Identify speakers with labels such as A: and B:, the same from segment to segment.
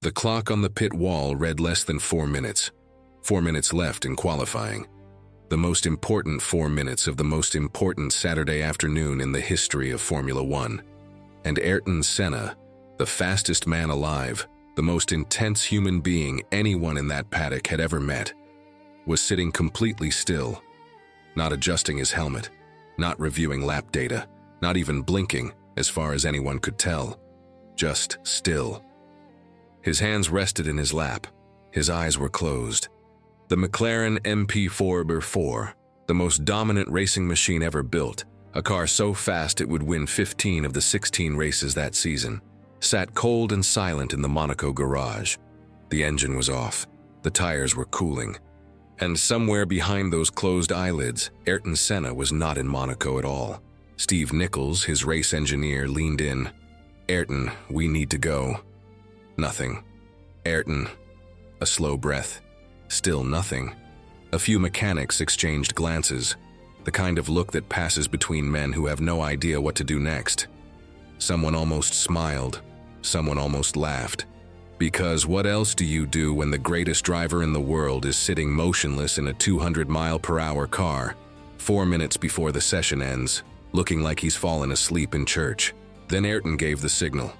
A: The clock on the pit wall read less than 4 minutes. 4 minutes left in qualifying. The most important 4 minutes of the most important Saturday afternoon in the history of Formula One. And Ayrton Senna, the fastest man alive, the most intense human being anyone in that paddock had ever met, was sitting completely still, not adjusting his helmet, not reviewing lap data, not even blinking, as far as anyone could tell. Just still. His hands rested in his lap. His eyes were closed. The McLaren MP4, the most dominant racing machine ever built, a car so fast it would win 15 of the 16 races that season, sat cold and silent in the Monaco garage. The engine was off. The tires were cooling. And somewhere behind those closed eyelids, Ayrton Senna was not in Monaco at all. Steve Nichols, his race engineer, leaned in. "Ayrton, we need to go." Nothing. "Ayrton." A slow breath. Still nothing. A few mechanics exchanged glances, the kind of look that passes between men who have no idea what to do next. Someone almost smiled. Someone almost laughed. Because what else do you do when the greatest driver in the world is sitting motionless in a 200-mile-per-hour car, 4 minutes before the session ends, looking like he's fallen asleep in church? Then Ayrton gave the signal.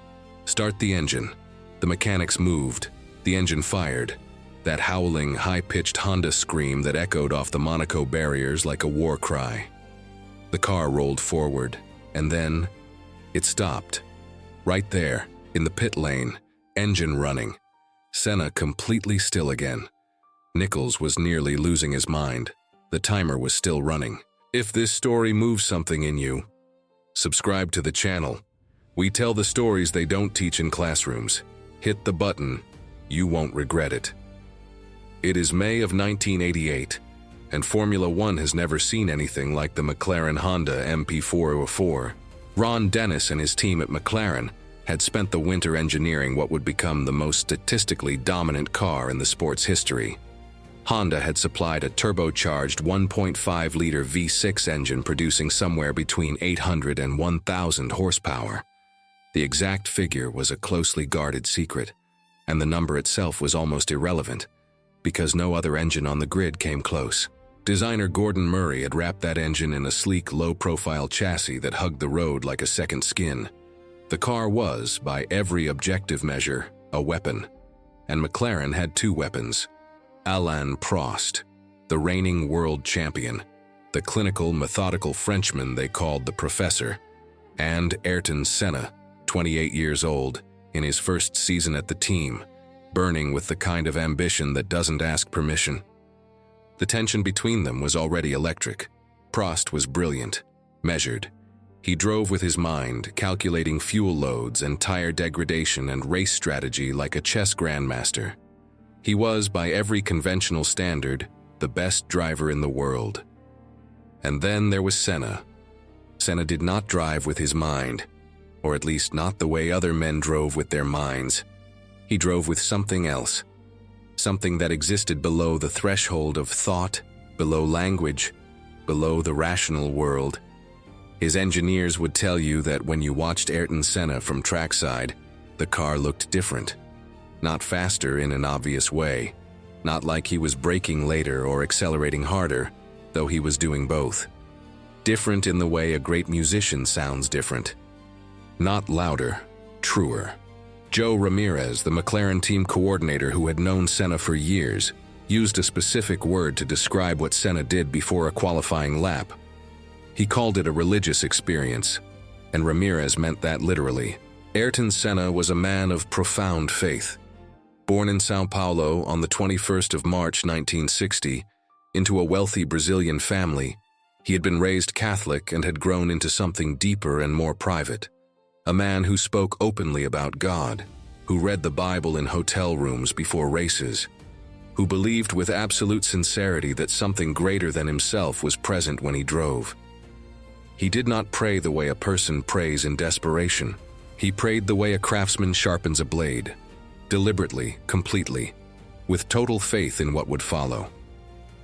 A: "Start the engine." The mechanics moved. The engine fired. That howling, high-pitched Honda scream that echoed off the Monaco barriers like a war cry. The car rolled forward, and then it stopped. Right there, in the pit lane, engine running. Senna completely still again. Nichols was nearly losing his mind. The timer was still running. If this story moves something in you, subscribe to the channel. We tell the stories they don't teach in classrooms. Hit the button. You won't regret it. It is May of 1988, and Formula One has never seen anything like the McLaren Honda MP4. Ron Dennis and his team at McLaren had spent the winter engineering what would become the most statistically dominant car in the sport's history. Honda had supplied a turbocharged 1.5-liter V6 engine producing somewhere between 800 and 1,000 horsepower. The exact figure was a closely guarded secret, and the number itself was almost irrelevant, because no other engine on the grid came close. Designer Gordon Murray had wrapped that engine in a sleek, low-profile chassis that hugged the road like a second skin. The car was, by every objective measure, a weapon. And McLaren had two weapons. Alain Prost, the reigning world champion, the clinical, methodical Frenchman they called the Professor, and Ayrton Senna, 28 years old, in his first season at the team, burning with the kind of ambition that doesn't ask permission. The tension between them was already electric. Prost was brilliant, measured. He drove with his mind, calculating fuel loads and tire degradation and race strategy like a chess grandmaster. He was, by every conventional standard, the best driver in the world. And then there was Senna. Senna did not drive with his mind, or at least not the way other men drove with their minds. He drove with something else, something that existed below the threshold of thought, below language, below the rational world. His engineers would tell you that when you watched Ayrton Senna from trackside, the car looked different. Not faster in an obvious way, not like he was braking later or accelerating harder, though he was doing both. Different in the way a great musician sounds different. Not louder, truer. Joe Ramirez, the McLaren team coordinator who had known Senna for years, used a specific word to describe what Senna did before a qualifying lap. He called it a religious experience, and Ramirez meant that literally. Ayrton Senna was a man of profound faith. Born in São Paulo on the 21st of March 1960, into a wealthy Brazilian family, he had been raised Catholic and had grown into something deeper and more private. A man who spoke openly about God, who read the Bible in hotel rooms before races, who believed with absolute sincerity that something greater than himself was present when he drove. He did not pray the way a person prays in desperation. He prayed the way a craftsman sharpens a blade, deliberately, completely, with total faith in what would follow.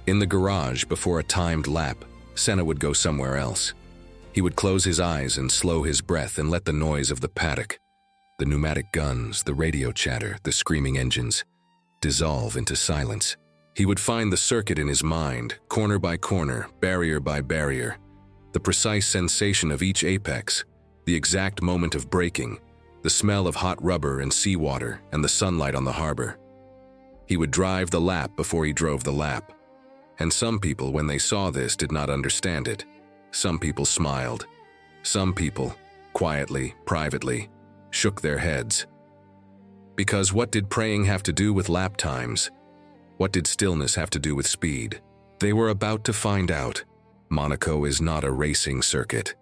A: In the garage before a timed lap, Senna would go somewhere else. He would close his eyes and slow his breath and let the noise of the paddock, The pneumatic guns, the radio chatter, the screaming engines dissolve into silence. He would find the circuit in his mind, corner by corner, barrier by barrier, the precise sensation of each apex, the exact moment of braking, the smell of hot rubber and seawater, and the sunlight on the harbor. He would drive the lap before he drove the lap. And some people, when they saw this, did not understand it. Some people smiled. Some people, quietly, privately, shook their heads. Because what did praying have to do with lap times? What did stillness have to do with speed? They were about to find out. Monaco is not a racing circuit.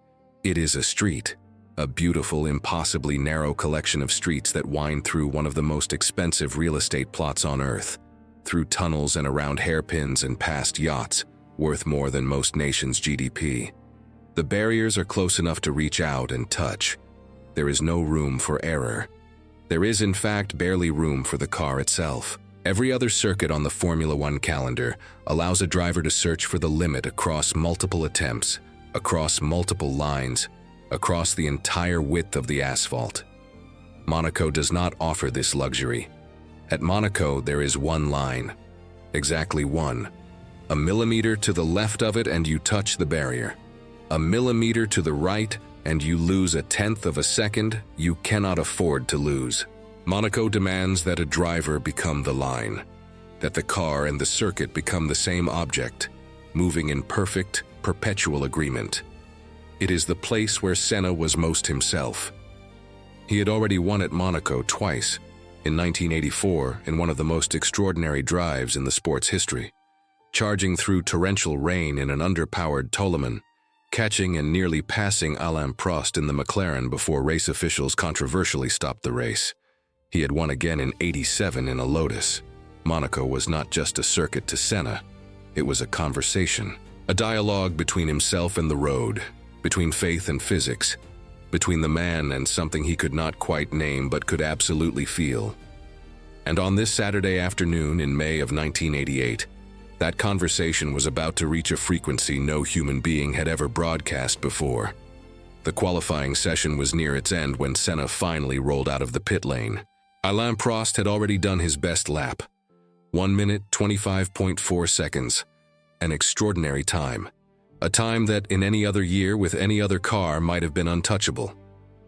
A: It is a street, a beautiful, impossibly narrow collection of streets that wind through one of the most expensive real estate plots on Earth, through tunnels and around hairpins and past yachts, worth more than most nations' GDP. The barriers are close enough to reach out and touch. There is no room for error. There is, in fact, barely room for the car itself. Every other circuit on the Formula One calendar allows a driver to search for the limit across multiple attempts, across multiple lines, across the entire width of the asphalt. Monaco does not offer this luxury. At Monaco, there is one line. Exactly one. A millimeter to the left of it and you touch the barrier. A millimeter to the right and you lose 1/10 of a second you cannot afford to lose. Monaco demands that a driver become the line, that the car and the circuit become the same object, moving in perfect, perpetual agreement. It is the place where Senna was most himself. He had already won at Monaco twice, in 1984 in one of the most extraordinary drives in the sport's history, charging through torrential rain in an underpowered Toleman, catching and nearly passing Alain Prost in the McLaren before race officials controversially stopped the race. He had won again in '87 in a Lotus. Monaco was not just a circuit to Senna, it was a conversation, a dialogue between himself and the road, between faith and physics, between the man and something he could not quite name but could absolutely feel. And on this Saturday afternoon in May of 1988, that conversation was about to reach a frequency no human being had ever broadcast before. The qualifying session was near its end when Senna finally rolled out of the pit lane. Alain Prost had already done his best lap. 1 minute, 25.4 seconds. An extraordinary time. A time that in any other year with any other car might have been untouchable.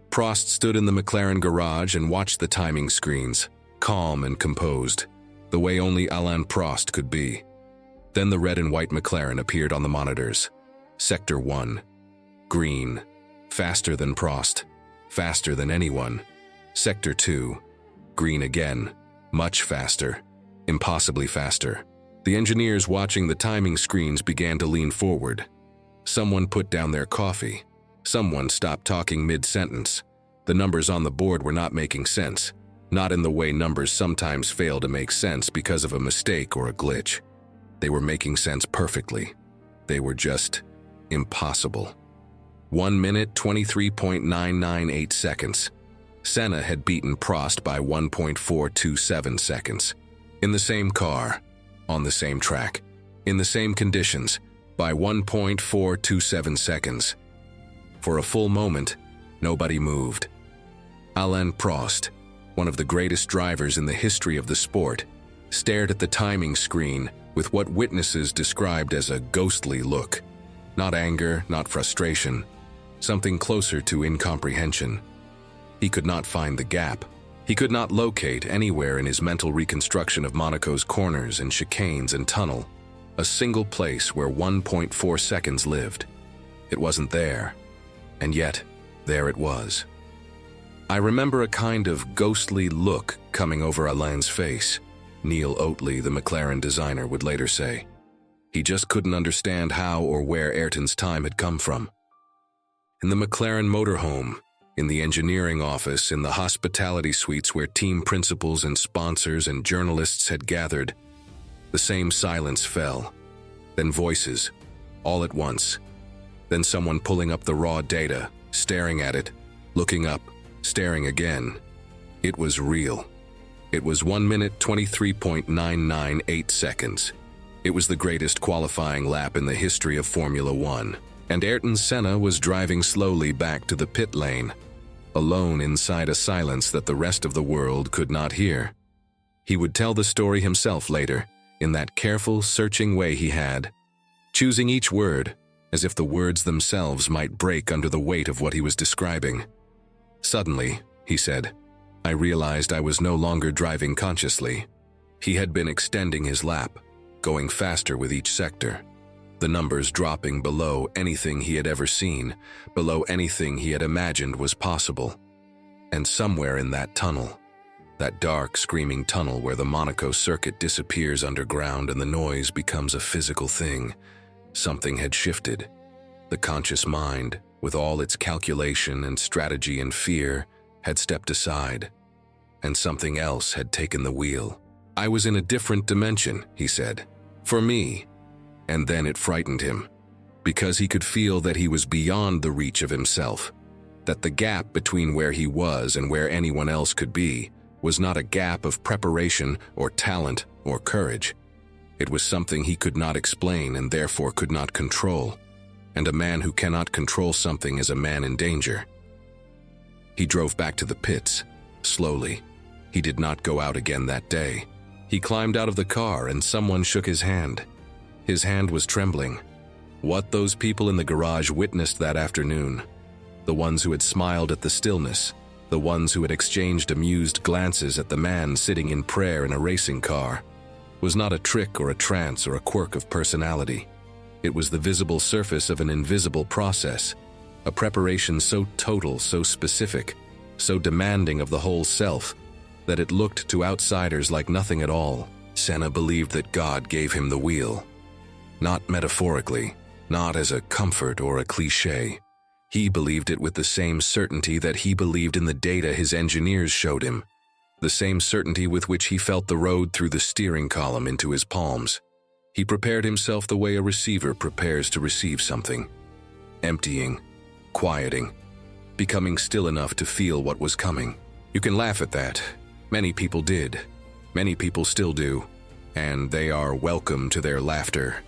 A: Prost stood in the McLaren garage and watched the timing screens, calm and composed, the way only Alain Prost could be. Then the red and white McLaren appeared on the monitors. Sector 1. Green. Faster than Prost. Faster than anyone. Sector 2. Green again. Much faster. Impossibly faster. The engineers watching the timing screens began to lean forward. Someone put down their coffee. Someone stopped talking mid-sentence. The numbers on the board were not making sense. Not in the way numbers sometimes fail to make sense because of a mistake or a glitch. They were making sense perfectly. They were just impossible. 1 minute, 23.998 seconds. Senna had beaten Prost by 1.427 seconds. In the same car, on the same track, in the same conditions, by 1.427 seconds. For a full moment, nobody moved. Alain Prost, one of the greatest drivers in the history of the sport, stared at the timing screen with what witnesses described as a ghostly look. Not anger, not frustration, something closer to incomprehension. He could not find the gap. He could not locate anywhere in his mental reconstruction of Monaco's corners and chicanes and tunnel a single place where 1.4 seconds lived. It wasn't there, and yet there it was. I remember a kind of ghostly look coming over Alain's face, Neil Oatley, the McLaren designer, would later say. He just couldn't understand how or where Ayrton's time had come from. In the McLaren motorhome, in the engineering office, in the hospitality suites where team principals and sponsors and journalists had gathered, the same silence fell. Then voices, all at once. Then someone pulling up the raw data, staring at it, looking up, staring again. It was real. It was 1 minute, 23.998 seconds. It was the greatest qualifying lap in the history of Formula One. And Ayrton Senna was driving slowly back to the pit lane. alone inside a silence that the rest of the world could not hear. He would tell the story himself later, in that careful, searching way he had, choosing each word, as if the words themselves might break under the weight of what he was describing. Suddenly, he said, I realized I was no longer driving consciously. He had been extending his lap, going faster with each sector, the numbers dropping below anything he had ever seen, below anything he had imagined was possible. And somewhere in that tunnel, that dark, screaming tunnel where the Monaco circuit disappears underground and the noise becomes a physical thing, something had shifted. The conscious mind, with all its calculation and strategy and fear, had stepped aside, and something else had taken the wheel. I was in a different dimension, he said, for me. And then it frightened him, because he could feel that he was beyond the reach of himself, that the gap between where he was and where anyone else could be was not a gap of preparation or talent or courage. It was something he could not explain and therefore could not control, and a man who cannot control something is a man in danger. He drove back to the pits, slowly. He did not go out again that day. He climbed out of the car and someone shook his hand. His hand was trembling. What those people in the garage witnessed that afternoon, the ones who had smiled at the stillness, the ones who had exchanged amused glances at the man sitting in prayer in a racing car, was not a trick or a trance or a quirk of personality. It was the visible surface of an invisible process, a preparation so total, so specific, so demanding of the whole self, that it looked to outsiders like nothing at all. Senna believed that God gave him the wheel. Not metaphorically, not as a comfort or a cliché. He believed it with the same certainty that he believed in the data his engineers showed him, the same certainty with which he felt the road through the steering column into his palms. He prepared himself the way a receiver prepares to receive something, emptying, quieting, becoming still enough to feel what was coming. You can laugh at that. Many people did. Many people still do, and they are welcome to their laughter.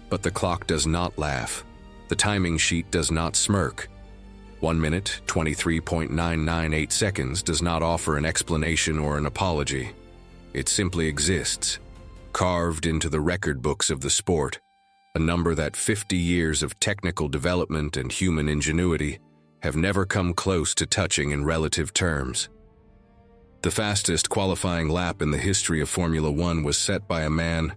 A: But the clock does not laugh. The timing sheet does not smirk. 1 minute, 23.998 seconds does not offer an explanation or an apology. It simply exists, carved into the record books of the sport, a number that 50 years of technical development and human ingenuity have never come close to touching in relative terms. The fastest qualifying lap in the history of Formula One was set by a man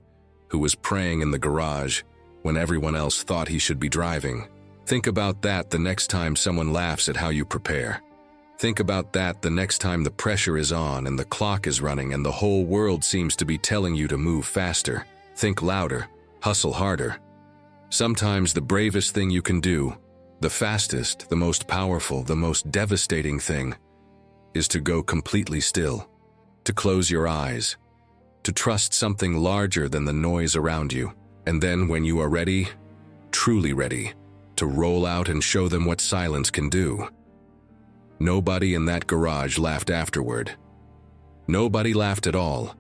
A: who was praying in the garage when everyone else thought he should be driving. Think about that the next time someone laughs at how you prepare. Think about that the next time the pressure is on and the clock is running and the whole world seems to be telling you to move faster, think louder, hustle harder. Sometimes the bravest thing you can do, the fastest, the most powerful, the most devastating thing, is to go completely still, to close your eyes, to trust something larger than the noise around you, and then when you are ready, truly ready, to roll out and show them what silence can do. Nobody in that garage laughed afterward. Nobody laughed at all.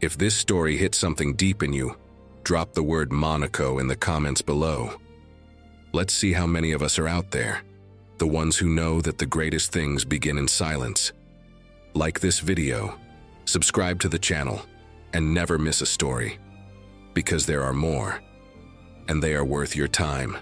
A: If this story hit something deep in you, drop the word Monaco in the comments below. Let's see how many of us are out there, the ones who know that the greatest things begin in silence. Like this video, subscribe to the channel, and never miss a story, because there are more, and they are worth your time.